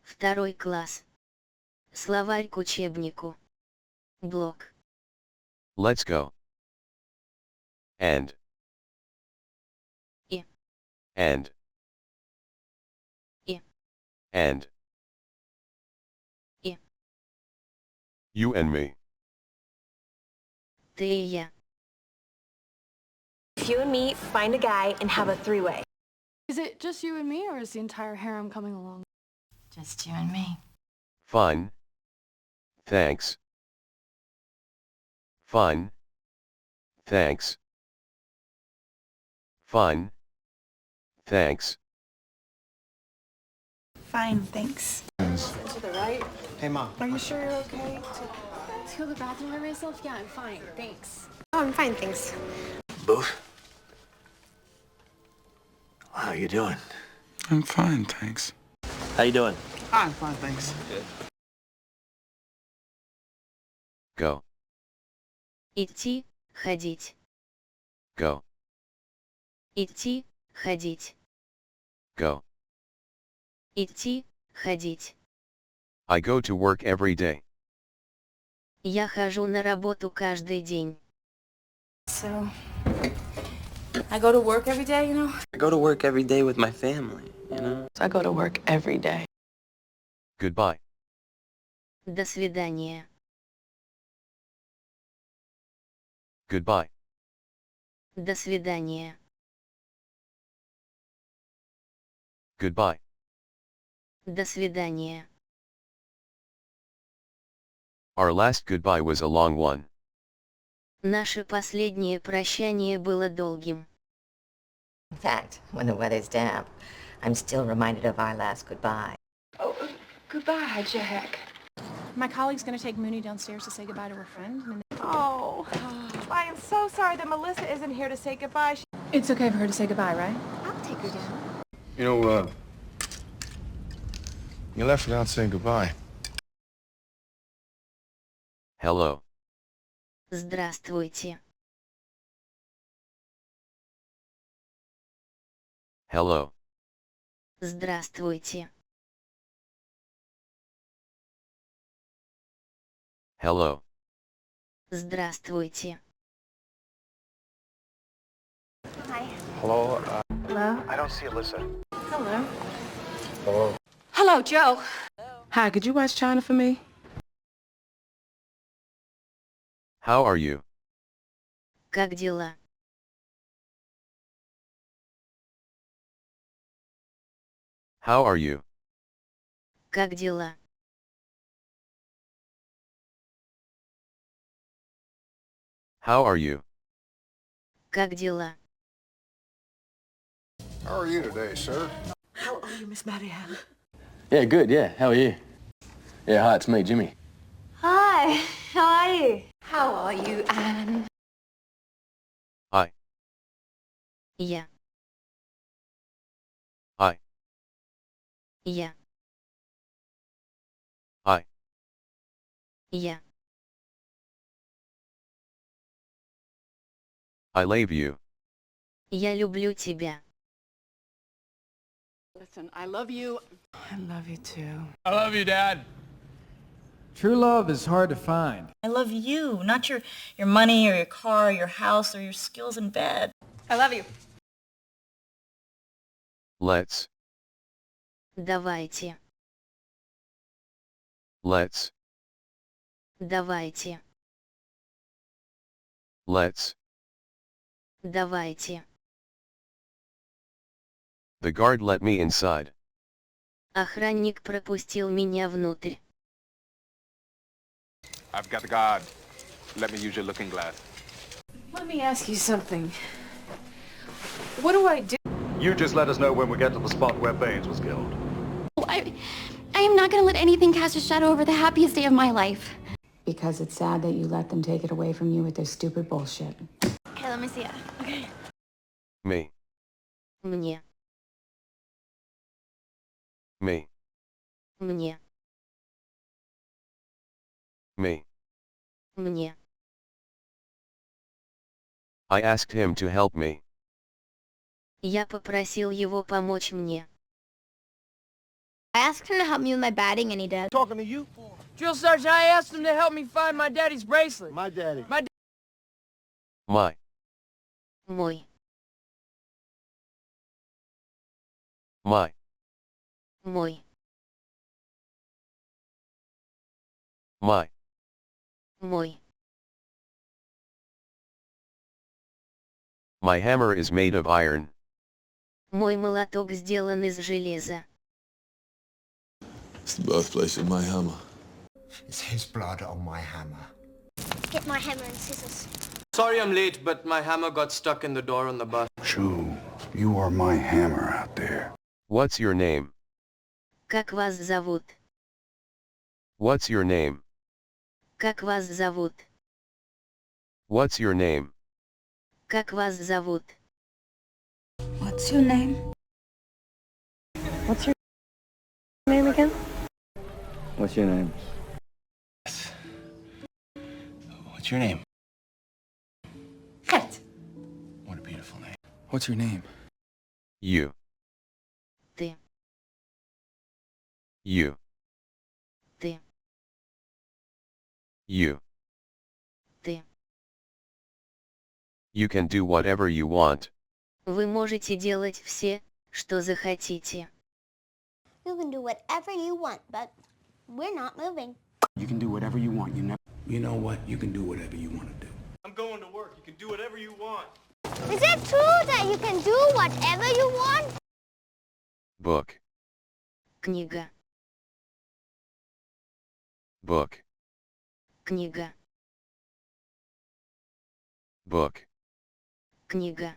Второй класс. Словарь к учебнику. Блок. Let's go. And. И. And. И. And. И. You and me. Ты и я. If you and me find a guy and have a three-way. Is it just you and me, or is the entire harem coming along? Just you and me. Fine. Thanks. Fine. Thanks. Fine. Thanks. Fine, thanks. To the right. Hey, Mom. Are you sure you're okay? To go to the bathroom by myself? Yeah, I'm fine. Thanks. Oh, I'm fine, thanks. Boof. How you doing? I'm fine, thanks. How you doing? I'm fine, thanks. Go. Идти, ходить. Go. Идти, ходить. Go. Идти, ходить. I go to work every day. Я хожу на работу каждый день. So, I go to work every day, you know? I go to work every day with my family, you know? I go to work every day. Goodbye. До свидания. Goodbye. До свидания. Goodbye. До свидания. Our last goodbye was a long one. Наше последнее прощание было долгим. In fact, when the weather's damp, I'm still reminded of our last goodbye. Oh, goodbye, Jack. My colleague's gonna take Mooney downstairs to say goodbye to her friend. And then... Oh, I am so sorry that Melissa isn't here to say goodbye. It's okay for her to say goodbye, right? I'll take her down. You know, you left without saying goodbye. Hello. Здравствуйте. Hello. Здравствуйте. Hello. Здравствуйте. Hi. Hello. Hello. I don't see Alyssa. Hello. Hello. Hello, Joe. Hi, could you watch China for me? How are you? Как дела? How are you? Как дела? How are you? Как дела? How are you today, sir? How are you, Miss Marianne? Yeah, good, yeah. How are you? Yeah, hi, it's me, Jimmy. Hi. How are you? How are you, Anne? Hi. Я. Hi. Я. Hi. Я. I love you. Я люблю тебя. Listen, I love you. I love you too. I love you, Dad. True love is hard to find. I love you, not your money or your car or your house or your skills in bed. I love you. Let's. Давайте. Let's. Давайте. Let's. Давайте. The guard let me inside. Охранник пропустил меня внутрь. I've got the guard. Let me use your looking glass. Let me ask you something. What do I do? You just let us know when we get to the spot where Baines was killed. I am not going to let anything cast a shadow over the happiest day of my life. Because it's sad that you let them take it away from you with their stupid bullshit. Okay, let me see it. Okay. Me. Мне. Me. Мне. Me. Мне. I asked him to help me. Я попросил его помочь мне. I asked him to help me with my batting and he did. Talking to you? Drill Sergeant, I asked him to help me find my daddy's bracelet. My daddy. My. Мой. My. Мой. My. Мой. My hammer is made of iron. Мой молоток сделан из железа. It's the birthplace of my hammer. It's his blood on my hammer. Get my hammer and scissors. Sorry I'm late, but my hammer got stuck in the door on the bus. True. You are my hammer out there. What's your name? Как вас зовут? What's your name? Как вас зовут? What's your name? Как вас зовут? What's your name? What's your name again? What's your name? What's your name? Cat. What a beautiful name. What's your name? You. Ты. You. Ты. You. Ты. You can do whatever you want. Вы можете делать все, что захотите. You can do whatever you want, but we're not moving. You can do whatever you want. You know what? You can do whatever you want to do. I'm going to work. You can do whatever you want. Is it true that you can do whatever you want? Book. Книга. Book. Книга. Book. Книга.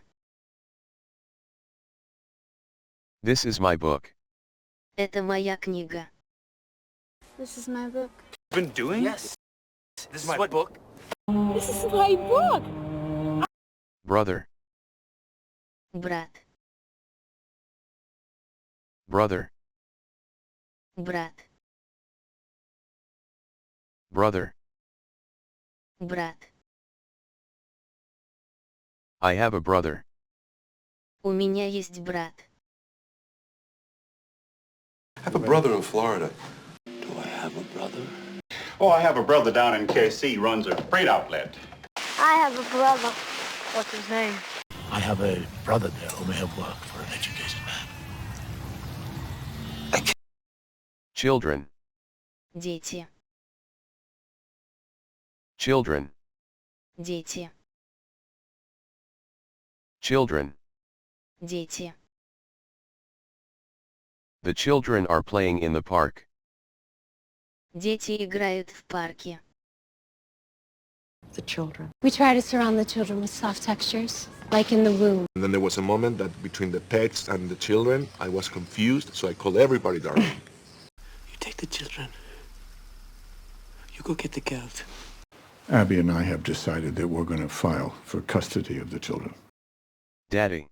This is my book. Это моя книга. This is my book. Been doing? Yes. This is my book. This is my book. Brother. Брат. Brother. Брат. Brother. Брат. I have a brother. У меня есть брат. I have a brother in Florida. Do I have a brother? Oh, I have a brother down in KC, runs a freight outlet. I have a brother. What's his name? I have a brother there who may have worked for an educated man. Children. Дети. Children. Дети. Children. Дети. The children are playing in the park. Дети играют в парке. The children. We try to surround the children with soft textures, like in the womb. And then there was a moment that between the pets and the children, I was confused, so I called everybody darling. You take the children. You go get the girls. Abby and I have decided that we're going to file for custody of the children. Daddy.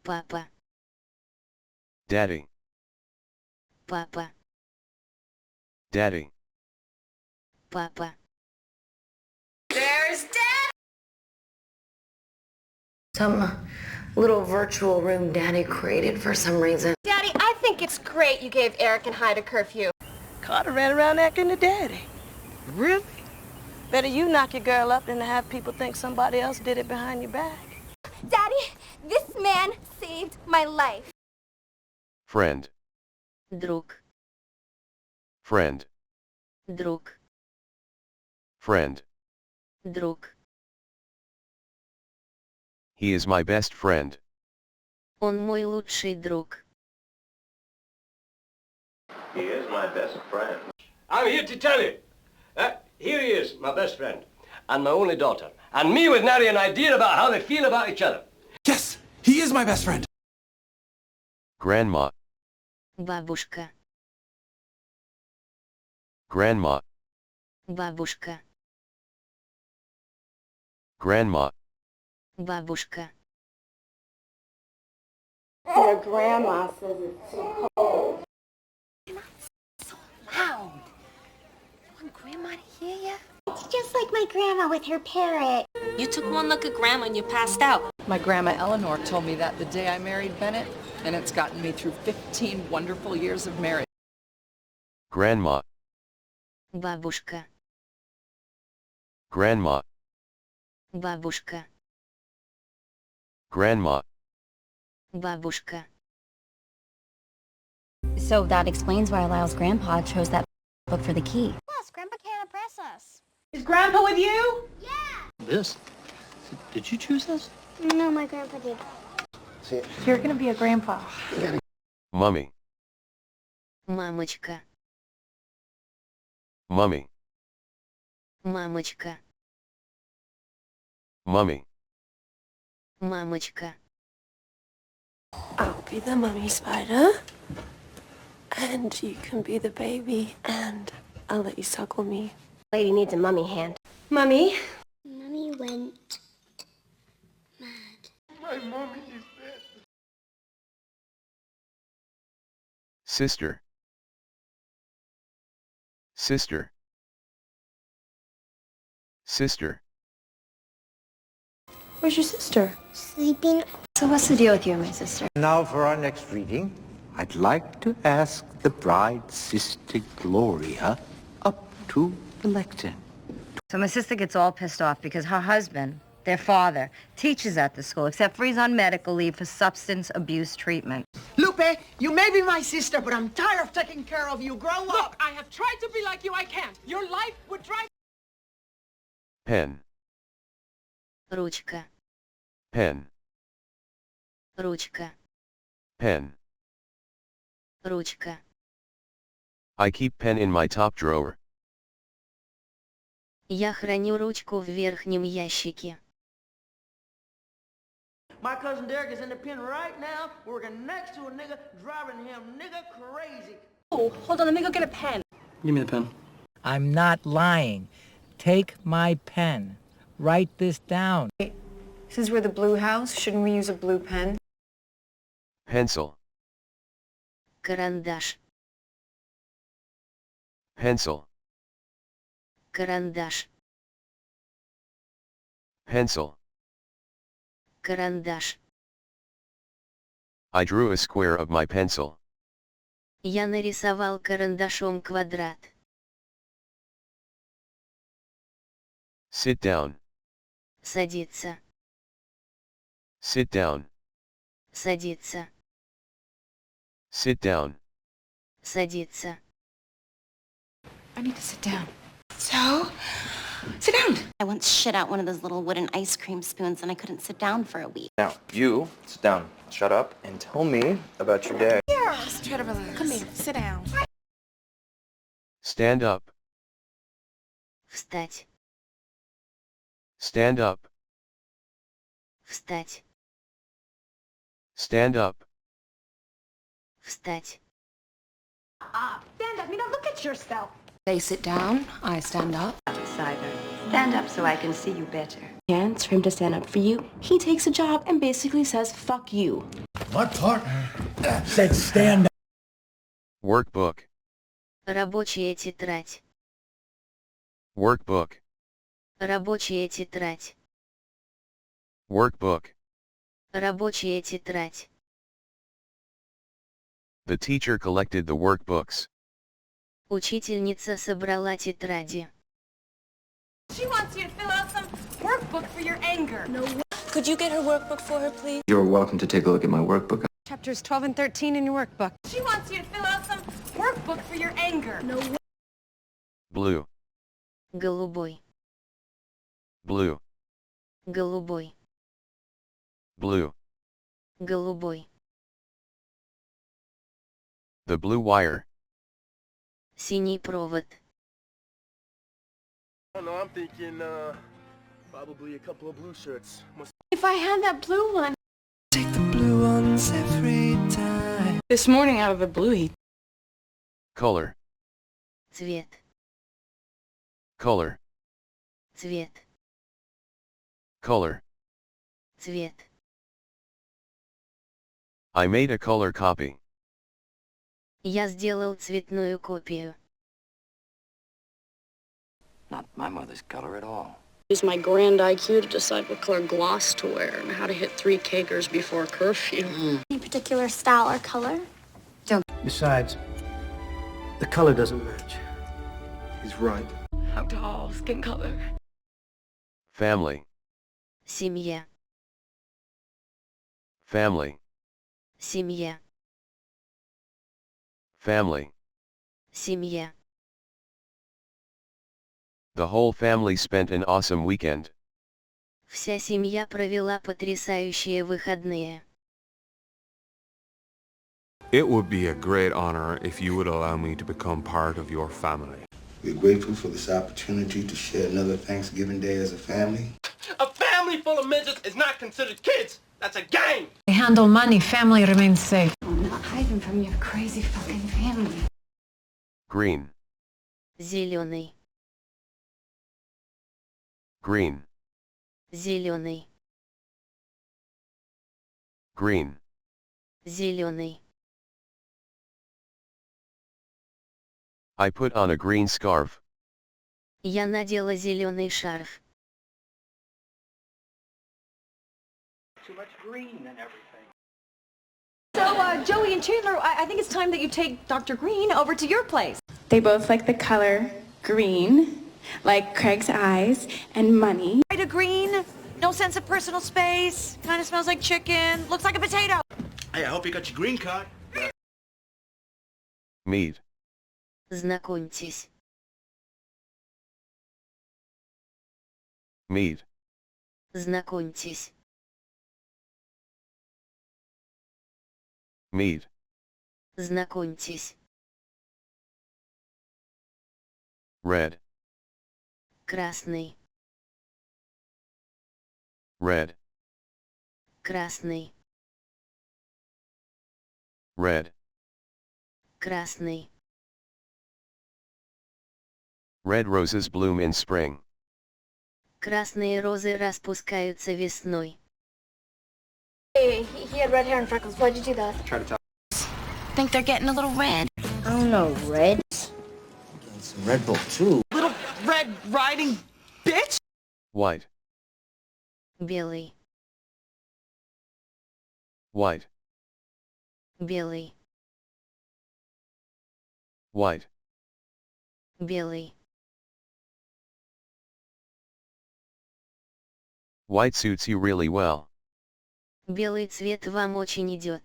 Папа. Daddy. Папа. Daddy. Папа. There's Dad. Some little virtual room Daddy created for some reason. Daddy, I think it's great you gave Eric and Hyde a curfew. Carter ran around acting a daddy. Really? Better you knock your girl up than to have people think somebody else did it behind your back. Daddy, this man saved my life. Friend. Друг. Friend. Друг. Friend. Друг. He is my best friend. Он мой лучший друг. He is my best friend. I'm here to tell you. Here he is, my best friend, and my only daughter. And me with nary an idea about how they feel about each other. Yes, he is my best friend. Grandma. Бабушка. Grandma. Бабушка. Grandma. Бабушка. Your grandma says it's too cold. You're not so loud. You want Grandma to hear you? It's just like my grandma. Grandma with her parrot. You took one look at Grandma and you passed out. My grandma Eleanor told me that the day I married Bennett, and it's gotten me through 15 wonderful years of marriage. Grandma. Бабушка. Grandma. Бабушка. Grandma. Бабушка. So that explains why Lyle's grandpa chose that book for the key. Plus, Grandpa can't impress us. Is Grandpa with you? This? Did you choose this? No, my grandpa did. You're gonna be a grandpa. Mummy. Мамочка. Mummy. Мамочка. Mummy. Мамочка. I'll be the mummy spider. And you can be the baby. And I'll let you suckle me. Lady needs a mummy hand. Mummy? Mummy went mad. My mommy is dead. Sister. Sister. Sister. Where's your sister? Sleeping. So what's the deal with you and my sister? Now for our next reading, I'd like to ask the bride's sister Gloria up to the lectern. So my sister gets all pissed off because her husband, their father, teaches at the school, except for he's on medical leave for substance abuse treatment. Lupe, you may be my sister, but I'm tired of taking care of you. Grow up! Look, I have tried to be like you. I can't. Your life would drive... Pen. Ручка. Pen. Ручка. Pen. Ручка. I keep pen in my top drawer. Я храню ручку в верхнем ящике. My cousin Derek is in the pen right now, working next to a nigga, driving him nigga crazy. Oh, hold on. Let me go get a pen. Give me the pen. I'm not lying. Take my pen. Write this down. Since we're the blue house, shouldn't we use a blue pen? Pencil. Карандаш. Pencil. Карандаш. Pencil. Карандаш. I drew a square of my pencil. Я нарисовал карандашом квадрат. Sit down. Садиться. Sit down. Садиться. Sit down. Садиться. I need to sit down. So, sit down. I once shit out one of those little wooden ice cream spoons and I couldn't sit down for a week. Now, you sit down, shut up, and tell me about your day. Here, let's try to relax. Come here, sit down. Stand up. Встать. Stand up. Встать. Stand up. Встать. Stand up. You don't look at yourself. They sit down, I stand up. Beside her. Stand up so I can see you better. Hands for him to stand up for you. He takes a job and basically says, fuck you. My partner said stand up. Workbook. Рабочая тетрадь. Workbook. Рабочая тетрадь. Workbook. Рабочая тетрадь. The teacher collected the workbooks. Учительница собрала тетради. She wants you to fill out some workbook for your anger. No. Could you get her workbook for her, please? You're welcome to take a look at my workbook. Chapters 12 and 13 in your workbook. She wants you to fill out some workbook for your anger. No. Blue. Голубой. Blue. Голубой. Blue. Голубой. The blue wire. Синий провод. I don't know, I'm thinking, probably a couple of blue shirts. If I had that blue one. Take the blue ones every time. This morning out of the blue, he... Color. Цвет. Color. Цвет. Color. Цвет. I made a color copy. Я сделал цветную копию. Not my mother's color at all. Use my grand IQ to decide what color gloss to wear and how to hit 3 kegers before curfew. Any particular style or color? Besides, the color doesn't match. He's right. How tall, skin color. Family. Семья. Family. Семья. Family. Семья. The whole family spent an awesome weekend. Вся семья провела потрясающие выходные. It would be a great honor if you would allow me to become part of your family. We're grateful for this opportunity to share another Thanksgiving Day as a family. A family full of midgets is not considered kids. That's a gang. They handle money, family remains safe. I'm not hiding from your crazy fucking family. Green. Зеленый. Green. Зеленый. Green. Зеленый. I put on a green scarf. Я надела зеленый шарф. Too much green and everything. So, Joey and Chandler, I think it's time that you take Dr. Green over to your place. They both like the color green, like Craig's eyes, and money. Right, a green, no sense of personal space, kind of smells like chicken, looks like a potato. Hey, I hope you got your green card. Meet. Знакомьтесь. Meet. Знакомьтесь. Meet. Знакомьтесь. Red. Красный. Red. Красный. Red. Красный. Red roses bloom in spring. Красные розы распускаются весной. Hey, he had red hair and freckles. Why'd you do that? Try to talk. Think they're getting a little red. I don't know, red. Some Red Bull too. Little Red Riding bitch. White. Белый. White. Белый. White. Белый. White suits you really well. Белый цвет вам очень идет.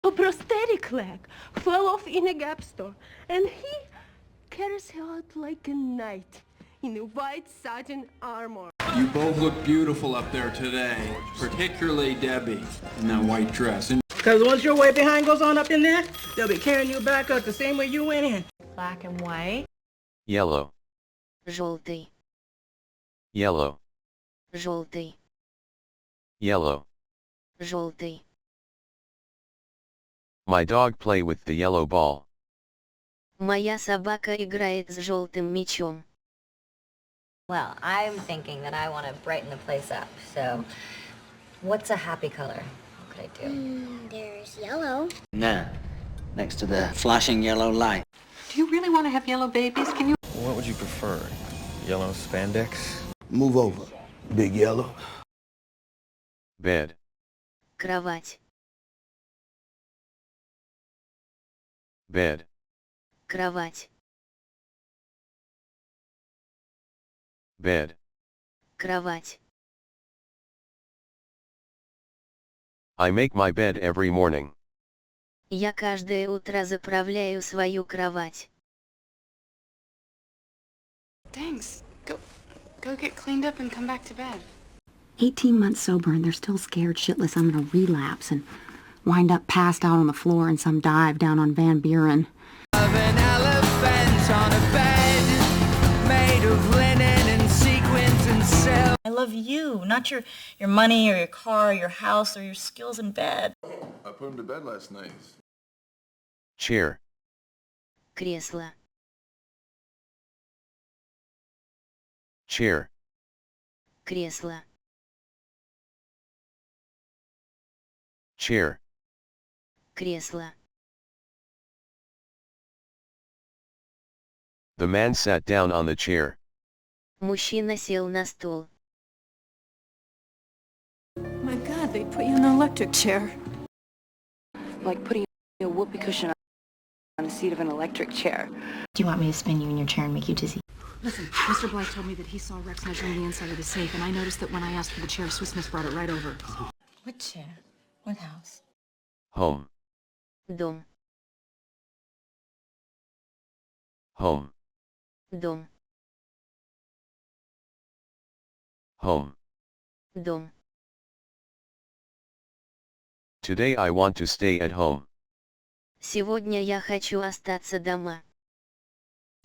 A prosthetic leg fell off in a gap store, and he carries her out like a knight in a white satin armor. You both look beautiful up there today, particularly Debbie in that white dress. Because once your way behind goes on up in there, they'll be carrying you back up the same way you went in. Black and white. Yellow. Желтый. Yellow. Желтый. Yellow. Желтый. My dog play with the yellow ball. Моя собака играет с желтым мячом. Well, I'm thinking that I want to brighten the place up, so what's a happy color? What could I do? There's yellow. Nah, next to the flashing yellow light. Do you really want to have yellow babies? Can you? What would you prefer? Yellow spandex? Move over, Big Yellow. Bed. Кровать. Bed. Кровать. Bed. Кровать. I make my bed every morning. Я каждое утро заправляю свою кровать. Thanks. Go get cleaned up and come back to bed. 18 months sober and they're still scared shitless I'm gonna relapse and wind up passed out on the floor in some dive down on Van Buren. Of an elephant on a bed made of linen and sequins and silk. I love you, not your money or your car or your house or your skills in bed. I put him to bed last night. Chair. Кресло. Chair. Кресло. Chair. Кресло. The man sat down on the chair. Мужчина сел на стол. My God, they put you in an electric chair. Like putting a whoopee cushion on the seat of an electric chair. Do you want me to spin you in your chair and make you dizzy? Listen, Mr. Blythe told me that he saw Rex measuring the inside of the safe, and I noticed that when I asked for the chair, Swiss Miss brought it right over. What chair? What house? Home. Дом. Home. Дом. Home. Дом. Today I want to stay at home. Сегодня я хочу остаться дома.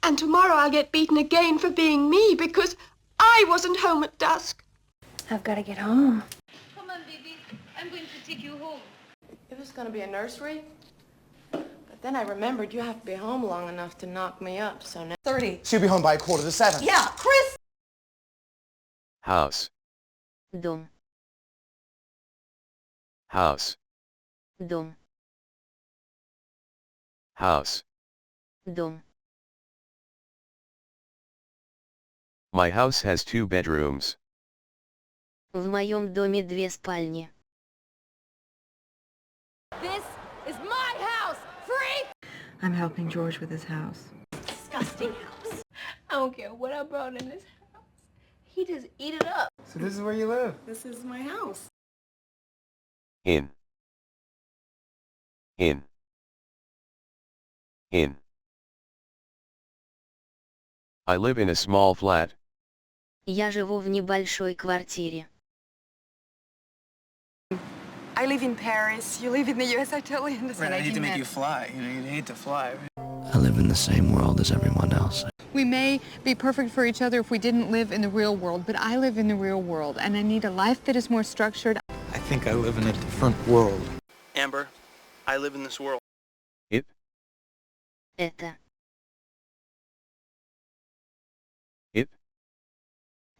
And tomorrow I'll get beaten again for being me because I wasn't home at dusk. I've got to get home. Come on, baby. I'm going to take you home. It was going to be a nursery, but then I remembered you have to be home long enough to knock me up, so now... 30. She'll be home by 6:45. Yeah, Chris! House. Дом. House. Дом. House. Дом. My house has 2 bedrooms. В моем доме 2 спальни. This is my house, freak! I'm helping George with his house. Disgusting house. I don't care what I brought in this house. He just eat it up. So this is where you live? This is my house. In. In. In. I live in a small flat. Я живу в небольшой квартире. I live in Paris. You live in the US. I totally understand. Right, I need to make you fly. You know, you'd hate to fly. I live in the same world as everyone else. We may be perfect for each other if we didn't live in the real world, but I live in the real world, and I need a life that is more structured. I think I live in a different world. Amber, I live in this world. It. Это. It.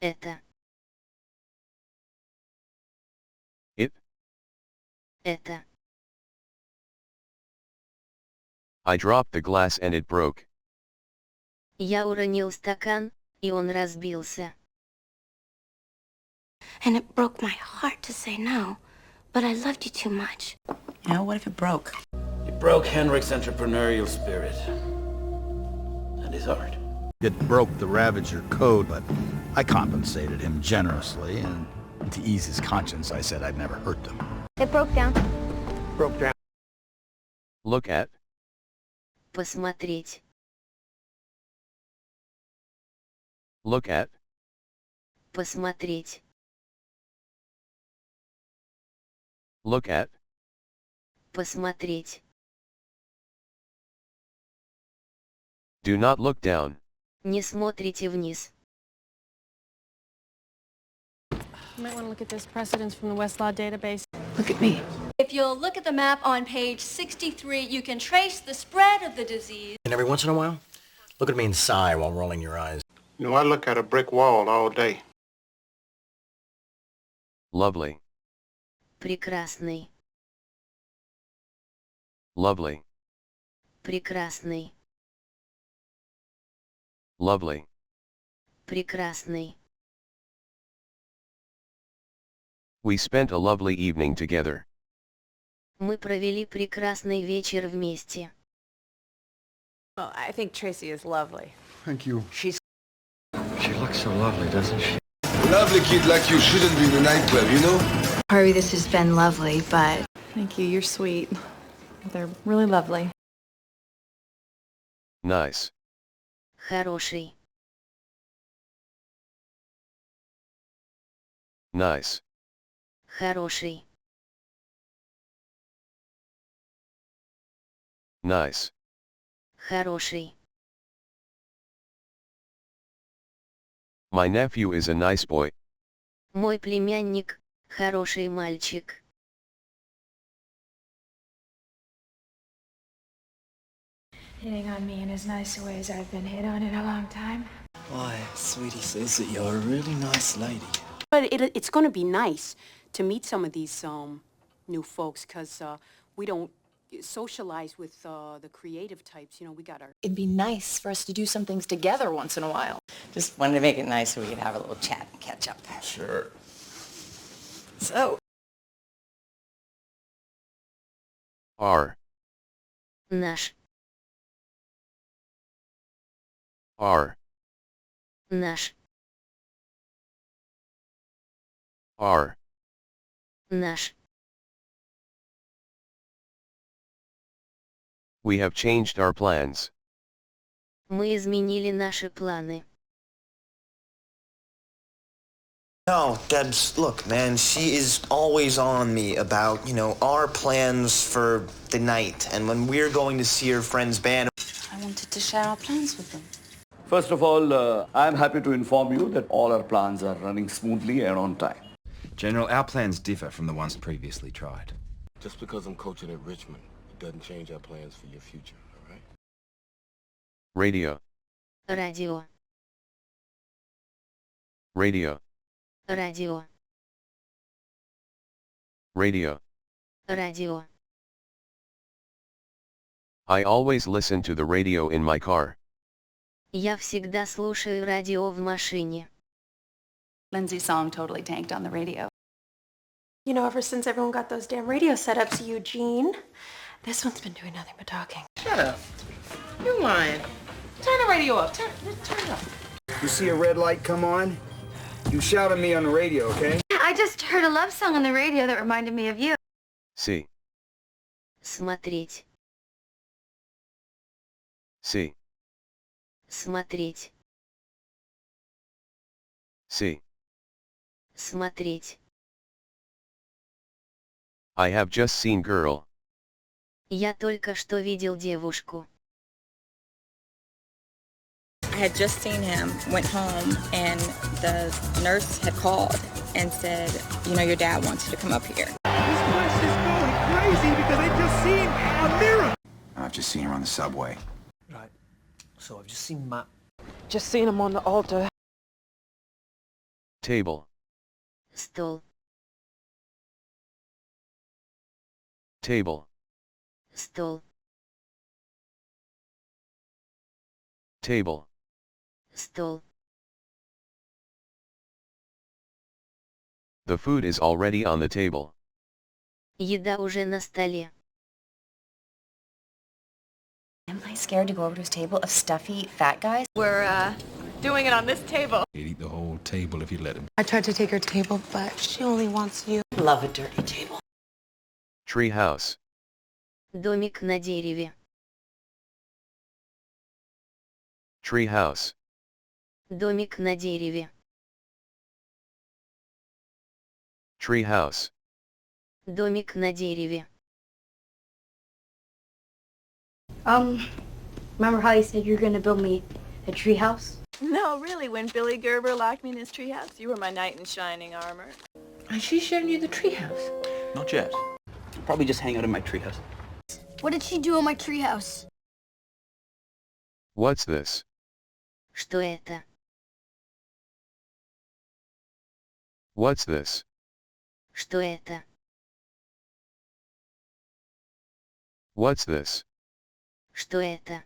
Это. It. Это. I dropped the glass and it broke. Я уронил стакан, и он разбился. And it broke my heart to say no, but I loved you too much. You know, what if it broke? It broke Henrik's entrepreneurial spirit. And his heart. It broke the Ravager code, but I compensated him generously, and to ease his conscience, I said I'd never hurt them. It broke down. Broke down. Look at. Посмотреть. Look at. Посмотреть. Look at. Посмотреть. Do not look down. Не смотрите вниз. You might want to look at this precedence from the Westlaw database. Look at me. If you'll look at the map on page 63, you can trace the spread of the disease. And every once in a while, look at me and sigh while rolling your eyes. You know, I look at a brick wall all day. Lovely. Прекрасный. Lovely. Прекрасный. Lovely. Прекрасный. We spent a lovely evening together. Мы провели прекрасный вечер вместе. Well, I think Tracy is lovely. Thank you. She looks so lovely, doesn't she? A lovely kid like you shouldn't be in a nightclub, you know? Harvey, this has been lovely, but... Thank you, you're sweet. They're really lovely. Nice. Хороший. Nice. Хороший. Nice. Хороший. My nephew is a nice boy. Мой племянник – хороший мальчик. Hitting on me in as nice a way as I've been hit on in a long time. Why, sweetie says that you're a really nice lady. But it's going to be nice to meet some of these new folks, because we don't socialize with the creative types. You know, we got our... It'd be nice for us to do some things together once in a while. Just wanted to make it nice so we could have a little chat and catch up. Sure. So. R. Наш. R. Наш. R. Наш. We have changed our plans. Мы изменили наши планы. No, Debs, look, man, she is always on me about, you know, our plans for the night and when we're going to see her friend's band. I wanted to share our plans with them. First of all, I'm happy to inform you that all our plans are running smoothly and on time. General, our plans differ from the ones previously tried. Just because I'm coaching at Richmond, it doesn't change our plans for your future, all right? Radio. Радио. Radio. Радио. Radio. Радио. I always listen to the radio in my car. Я всегда слушаю радио в машине. Lindsay's song totally tanked on the radio. You know, ever since everyone got those damn radio setups, Eugene, this one's been doing nothing but talking. Shut up. You're lying. Turn the radio up. Turn it up. You see a red light come on? You shout at me on the radio, okay? I just heard a love song on the radio that reminded me of you. See. Смотреть. See. Смотреть. See. Смотреть. I have just seen girl. Я только что видел девушку. I had just seen him, went home, and the nurse had called and said, you know, your dad wants you to come up here. This place is going crazy because I just seen a mirror. I've just seen her on the subway. Right. So I've just seen Matt. Just seen him on the altar. Table. Стол. Table. Стол. Table. Стол. The food is already on the table. Еда уже на столе. Am I scared to go over to his table of stuffy fat guys? We're, doing it on this table. He'd eat the whole table if you let him. I tried to take her table, but she only wants you. Love a dirty table. Tree house. Домик на дереве. Tree house. Домик на дереве. Tree house. Домик на дереве. Remember how you said you were gonna build me a tree house? No, really, when Billy Gerber locked me in his treehouse, you were my knight in shining armor. And she showed you the treehouse. Not yet. Probably just hang out in my treehouse. What did she do in my tree house? What's this? Что это? What's this? Что это? What's this? Что это?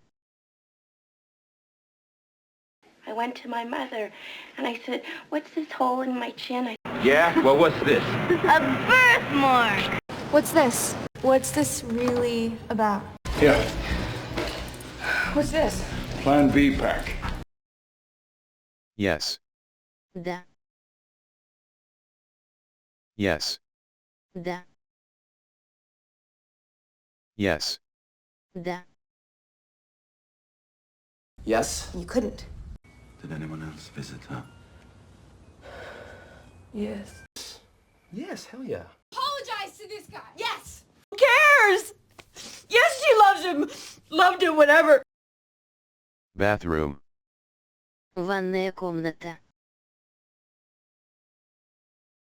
I went to my mother, and I said, what's this hole in my chin? Yeah? Well, what's this? A birthmark! What's this? What's this really about? Yeah. What's this? Plan B pack. Yes. Да. Yes. Да. Yes. Да. Yes? You couldn't. Did anyone else visit her? Yes. Yes, hell yeah. Apologize to this guy! Yes! Who cares? Yes, she loves him. Loved him, whatever. Bathroom. Ванная комната.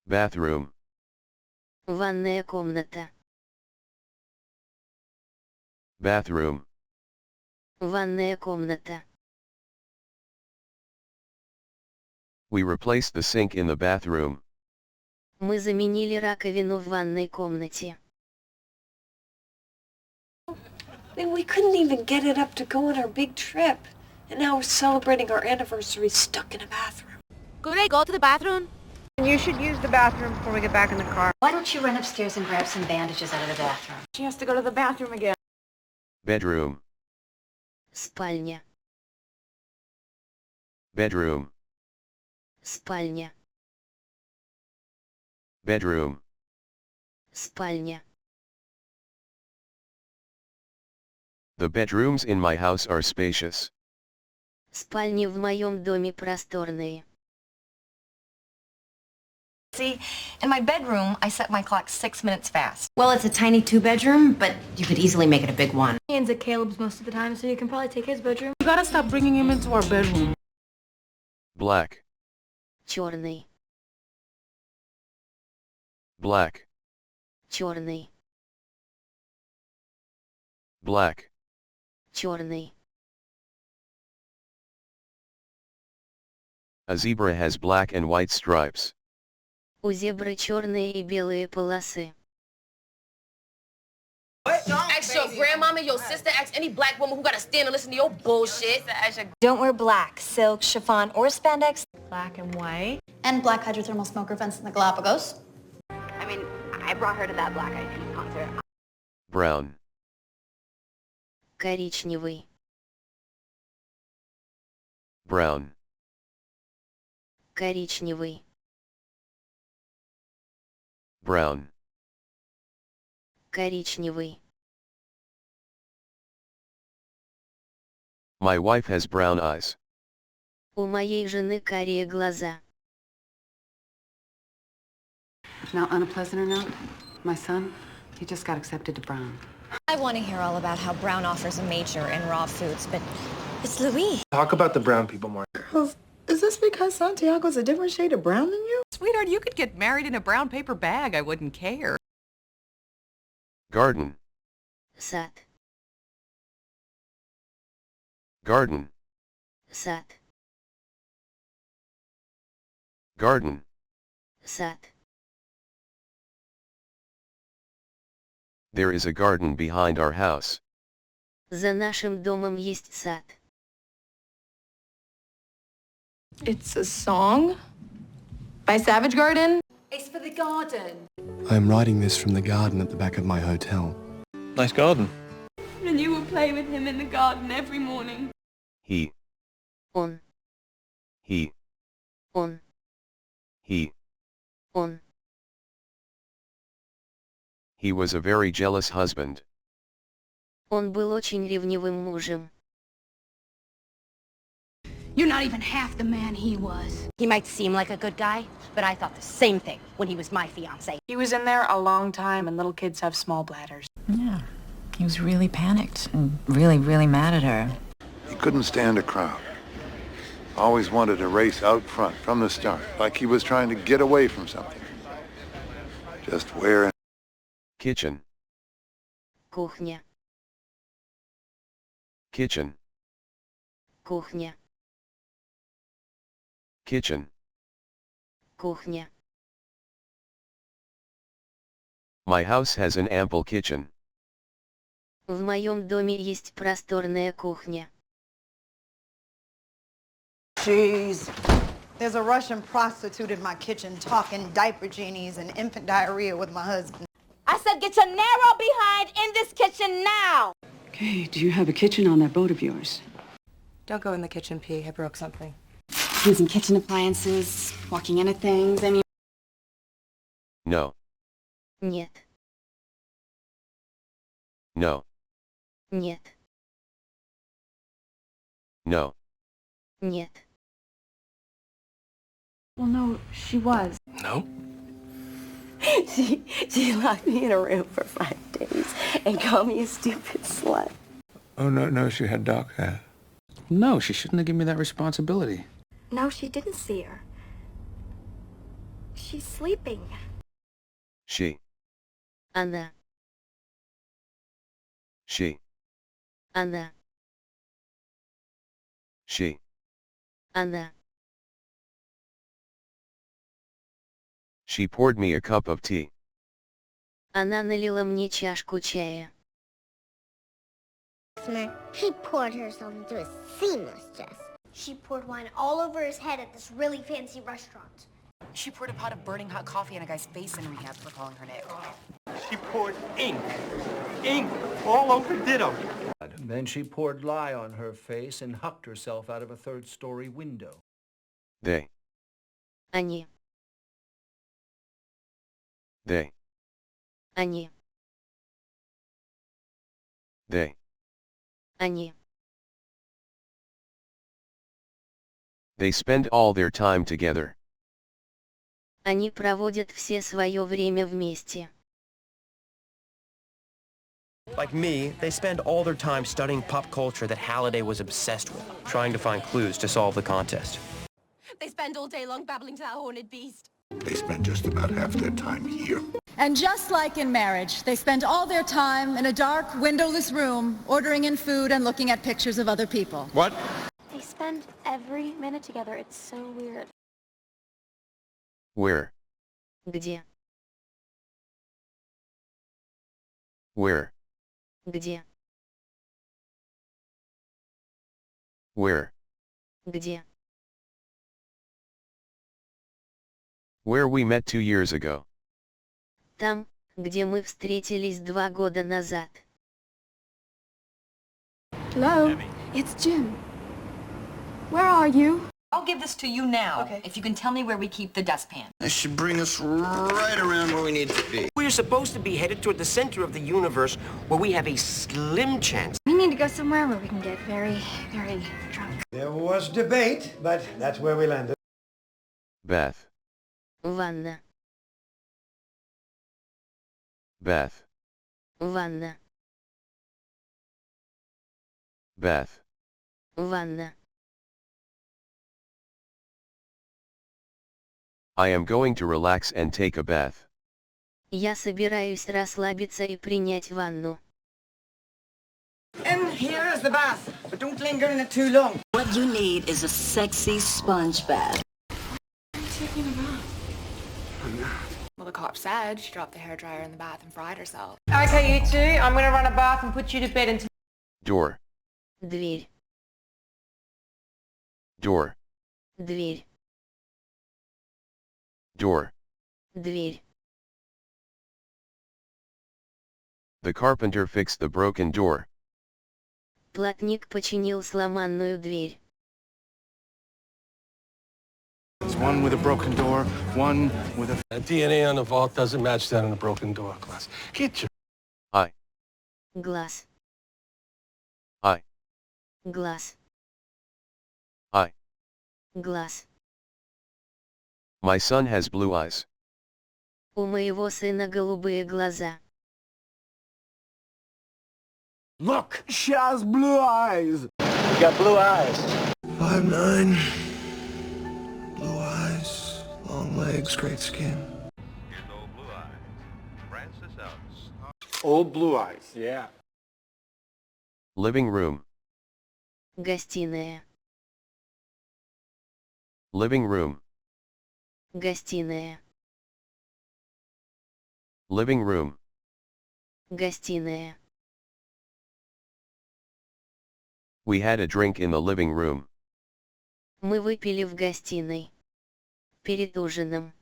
Bathroom. Ванная комната. Bathroom. Ванная комната. We replaced the sink in the bathroom. Мы заменили раковину в ванной комнате. I mean, we couldn't even get it up to go on our big trip. And now we're celebrating our anniversary stuck in a bathroom. Could I go to the bathroom? You should use the bathroom before we get back in the car. Why don't you run upstairs and grab some bandages out of the bathroom? She has to go to the bathroom again. Bedroom. Спальня. Bedroom. Спальня. Bedroom. Спальня. The bedrooms in my house are spacious. Спальни в моем доме просторные. See, in my bedroom, I set my clock 6 minutes fast. Well, it's a tiny 2-bedroom, but you could easily make it a big one. Ian's at Caleb's most of the time, so you can probably take his bedroom. You gotta stop bringing him into our bedroom. Black. Черный. Black. Черный. Black. Черный. A zebra has black and white stripes. У зебры черные и белые полосы. Ask your grandmama, your sister, ask any black woman who gotta stand and listen to your bullshit. Don't wear black, silk, chiffon, or spandex. Black and white. And black hydrothermal smoker vents in the Galapagos. I mean, I brought her to that Black Eyed Peas concert. Brown. Коричневый. Brown. Коричневый. Brown. Коричневый. My wife has brown eyes. У моей жены карие глаза. Now, on a pleasanter note, my son, he just got accepted to Brown. I want to hear all about how Brown offers a major in raw foods, but it's Louis. Talk about the brown people more. Girls, is this because Santiago's a different shade of brown than you? Sweetheart, you could get married in a brown paper bag. I wouldn't care. Garden. Сад. Garden. Сад. Garden. Сад. There is a garden behind our house. За нашим домом есть сад. It's a song? By Savage Garden? It's for the garden. I'm writing this from the garden at the back of my hotel. Nice garden. And you would play with him in the garden every morning. He. Он. He. Он. He. Он. He was a very jealous husband. Он был очень ревнивым мужем. You're not even half the man he was. He might seem like a good guy, but I thought the same thing when he was my fiancé. He was in there a long time, and little kids have small bladders. Yeah. He was really panicked and really, really mad at her. He couldn't stand a crowd. Always wanted to race out front from the start, like he was trying to get away from something. Just where... Kitchen. Кухня. Kitchen. Кухня. Kitchen. Кухня. My house has an ample kitchen. В моем доме есть просторная кухня. Jeez. There's a Russian prostitute in my kitchen talking diaper genies and infant diarrhea with my husband. I said get your narrow behind in this kitchen now! Okay, do you have a kitchen on that boat of yours? Don't go in the kitchen, P. I broke something. Using kitchen appliances, walking into things, I mean... No. Нет. No. Нет. No. Нет. Well, no, she was. No? She locked me in a room for 5 days and called me a stupid slut. Oh, no, she had dark hair. No, she shouldn't have given me that responsibility. No, she didn't see her. She's sleeping. She. Она. She. Она. She. Она. She poured me a cup of tea. Она налила мне чашку чая. customer. She poured herself into a seamless dress. She poured wine all over his head at this really fancy restaurant. She poured a pot of burning hot coffee on a guy's face in rehab for calling her Nick. She poured ink all over Ditto. Then she poured lye on her face and hucked herself out of a third-story window. They. Они. They. Они. They. Они. They spend all their time together. Они проводят все свое время вместе. Like me, they spend all their time studying pop culture that Halliday was obsessed with, trying to find clues to solve the contest. They spend all day long babbling to that horned beast. They spend just about half their time here. And just like in marriage, they spend all their time in a dark, windowless room, ordering in food and looking at pictures of other people. What? They spend every minute together. It's so weird. Where? Где? Where? Где? Where? Где? Where we met 2 years ago. Там, где мы встретились 2 года назад. Hello? It's Jim. Where are you? I'll give this to you now, if you can tell me where we keep the dustpan. This should bring us right around where we need to be. We're supposed to be headed toward the center of the universe where we have a slim chance. We need to go somewhere where we can get very, very drunk. There was debate, but that's where we landed. Bath. Ванна. Bath. Ванна. Bath. Ванна. I am going to relax and take a bath. Я собираюсь расслабиться и принять ванну. And here is the bath, but don't linger in it too long. What you need is a sexy sponge bath. Taking a bath. Well, the cop said she dropped the hairdryer in the bath and fried herself. Okay, you two, I'm gonna run a bath and put you to bed until... Door. Дверь. Door. Дверь. Door. Дверь. The carpenter fixed the broken door. Плотник починил сломанную дверь. There's one with a broken door, one with a... The DNA on the vault doesn't match that on a broken door, class. Get your... I. Глаз. I. Глаз. I. Глаз. My son has blue eyes. У моего сына голубые глаза. Look, she has blue eyes. You got blue eyes. 5'9". Blue eyes, long legs, great skin. Old blue eyes, yeah. Living room. Гостиная. Living room. Гостиная. Living room. Гостиная. We had a drink in the living room. Мы выпили в гостиной. Перед ужином.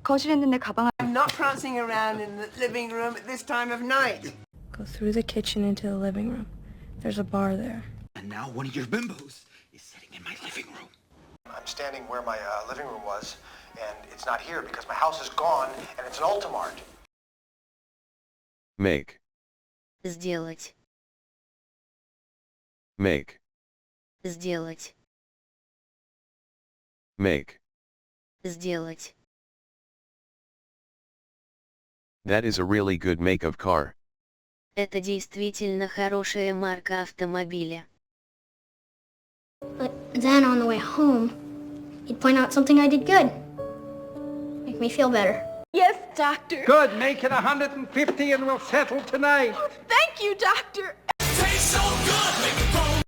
거실에 내 가방. I'm not prancing around in the living room at this time of night. Go through the kitchen into the living room. There's a bar there. And now one of your bimbos is sitting in my living room. I'm standing where my living room was, and it's not here because my house is gone, and it's an Ultimart. Make. Сделать. Make. Сделать. Make. Сделать. That is a really good make of car. Это действительно хорошая марка автомобиля. But then on the way home, he'd point out something I did good. Make me feel better. Yes, doctor. Good, make it 150 and we'll settle tonight. Oh, thank you, doctor.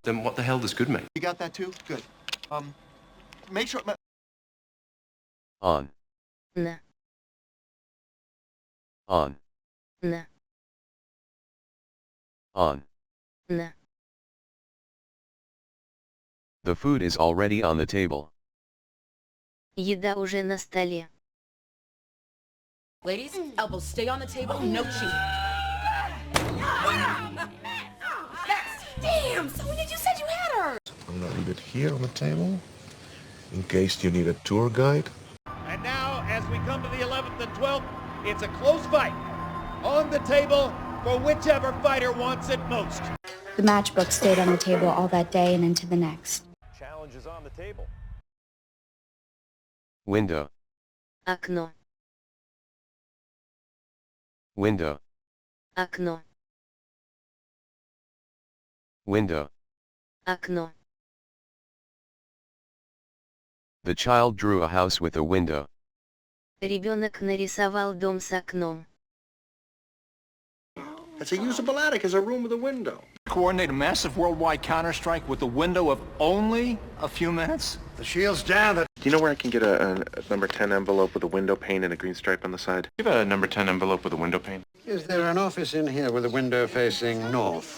Then what the hell does good mean? You got that too? Good. Make sure... On. На. On. На. On. На. The food is already on the table. Еда уже на столе. Ladies, elbows stay on the table, no cheating. Damn, Sonia, you said you had her! I'm gonna leave it here on the table, in case you need a tour guide. And now, as we come to the 11th and 12th, it's a close fight. On the table for whichever fighter wants it most. The matchbook stayed on the table all that day and into the next. Challenge is on the table. Window. Окно. Window. Окно. Window. Окно. The child drew a house with a window. Ребенок нарисовал дом с окном. It's a usable attic as a room with a window. Coordinate a massive worldwide counterstrike with a window of only a few minutes? The shield's down. Do you know where I can get a number 10 envelope with a window pane and a green stripe on the side? Do you have a number 10 envelope with a window pane? Is there an office in here with a window facing north?